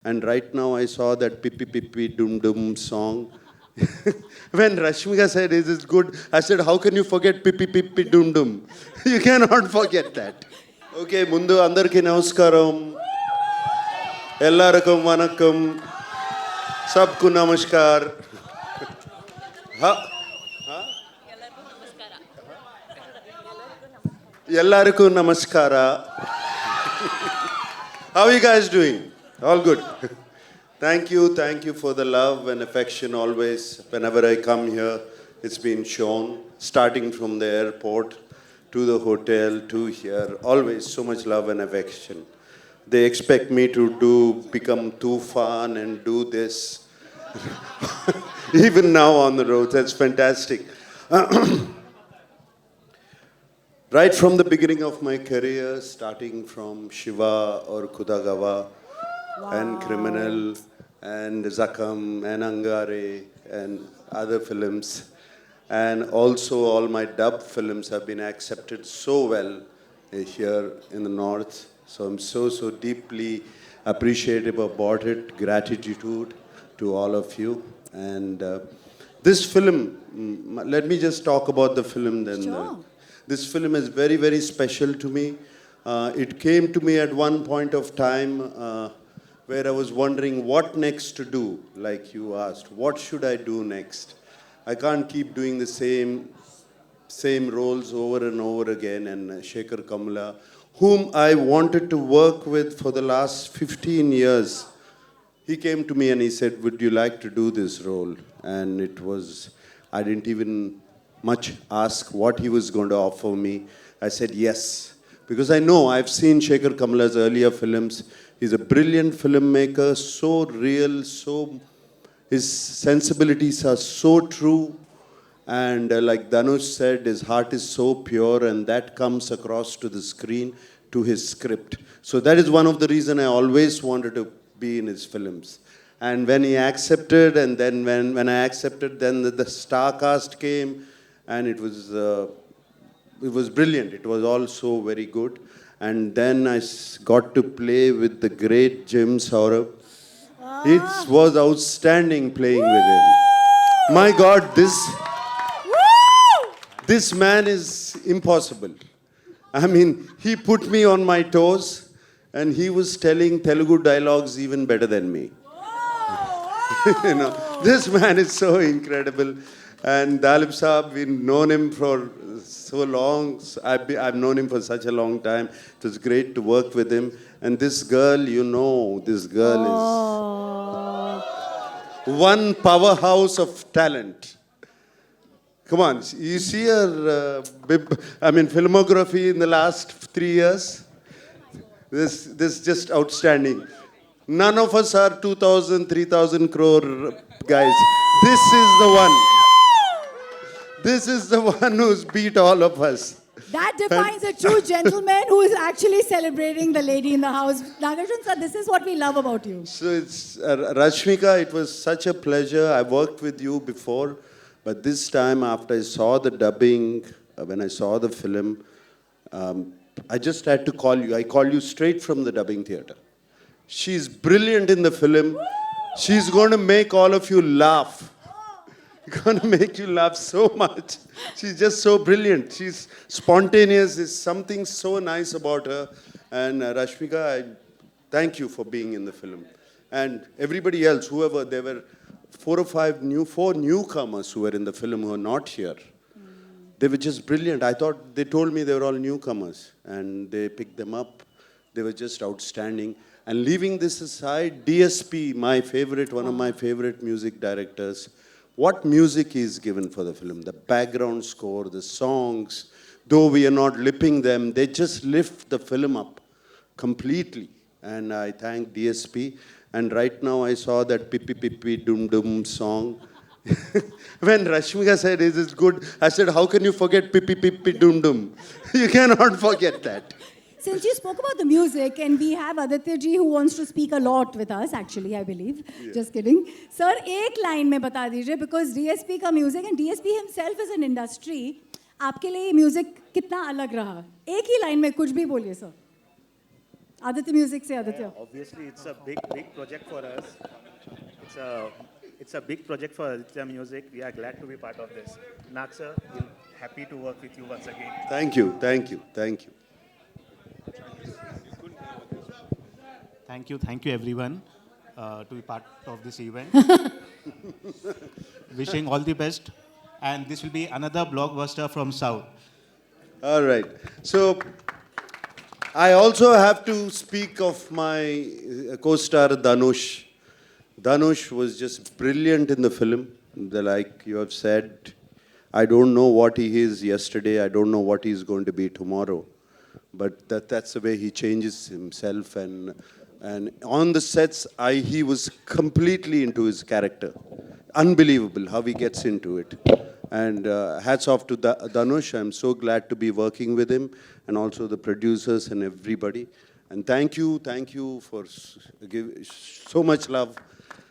And right now I saw that Pippi Pippi Dum Dum song. When Rashmika said, "Is it good?" I said, "How can you forget Pippi Pippi Dum Dum?" You cannot forget that. Okay, Mundu Andarki Namaskaram. Ellarakum Vanakkam. Sabku Namaskar. Ellaraku Namaskara. How are you guys doing? All good. Thank you for the love and affection always. Whenever I come here, it's been shown, starting from the airport to the hotel to here. Always so much love and affection. They expect me to become Tufan and do this. Even now on the road, that's fantastic. Right from the beginning of my career, starting from Shiva or Kudagawa, and Criminal and Zakam and Angare and other films, and also all my dub films have been accepted so well here in the north. So I'm so deeply appreciative about it. Gratitude to all of you. And this film, let me just talk about the film then. Sure. This film is very special to me. It came to me at one point of time where I was wondering what next to do, like you asked. What should I do next? I can't keep doing the same roles over and over again. And Shekhar Kamla, whom I wanted to work with for the last 15 years, he came to me and he said, "Would you like to do this role?" And it was, I didn't even much ask what he was going to offer me. I said yes, because I know I've seen Shekhar Kamla's earlier films. He's a brilliant filmmaker, so real, his sensibilities are so true. And like Dhanush said, his heart is so pure, and that comes across to the screen, to his script. So that is one of the reasons I always wanted to be in his films. And when he accepted, and then when I accepted, then the star cast came, and it was brilliant. It was also very good. And then I got to play with the great Jim Saurabh. It was outstanding playing with him. My God, this man is impossible. I mean, he put me on my toes, and he was telling Telugu dialogues even better than me. This man is so incredible. And Dalip Saab, we've known him for so long. I've known him for such a long time. It was great to work with him. And this girl, this girl is one powerhouse of talent. Come on, you see her, filmography in the last 3 years? This is just outstanding. None of us are 2,000, 3,000 crore guys. This is the one. This is the one who's beat all of us. That defines a true gentleman who is actually celebrating the lady in the house. Nagarjun sir, this is what we love about you. So it's Rashmika, it was such a pleasure. I worked with you before, but this time after I saw the dubbing, when I saw the film, I just had to call you. I called you straight from the dubbing theater. She's brilliant in the film. She's going to make all of you laugh. Going to make you laugh so much. She's just so brilliant. She's spontaneous. There's something so nice about her. And Rashmika, I thank you for being in the film. And everybody else, whoever, there were 4 newcomers who were in the film who are not here. They were just brilliant. I thought, they told me they were all newcomers. And they picked them up. They were just outstanding. And leaving this aside, DSP, one of my favorite music directors, what music is given for the film, the background score, the songs, though we are not lipping them, they just lift the film up completely. And I thank DSP. And right now I saw that Pippi Pippi Dum Dum song. When Rashmika said, "Is it good?" I said, "How can you forget Pippi Pippi Dum Dum?" You cannot forget that. Since you spoke about the music, and we have Aditya ji who wants to speak a lot with us, actually, I believe. Yeah. Just kidding. Sir, एक line में बता दीजिए, because DSP का music, and DSP himself is an industry, आपके लिए ये music कितना अलग रहा? एक ही line में कुछ भी बोलिए, sir. Aditya Music से Aditya. Obviously, it's a big project for us. It's a big project for Aditya Music. We are glad to be part of this. Nag sir, we're happy to work with you once again. Thank you, thank you, thank you. Thank you everyone to be part of this event. Wishing all the best. And this will be another blockbuster from South. All right. So I also have to speak of my co-star Dhanush. Dhanush was just brilliant in the film. Like you have said, I don't know what he is yesterday. I don't know what he's going to be tomorrow. But that's the way he changes himself. And on the sets, he was completely into his character. Unbelievable how he gets into it. And hats off to Dhanush. I'm so glad to be working with him, and also the producers and everybody. And thank you for giving so much love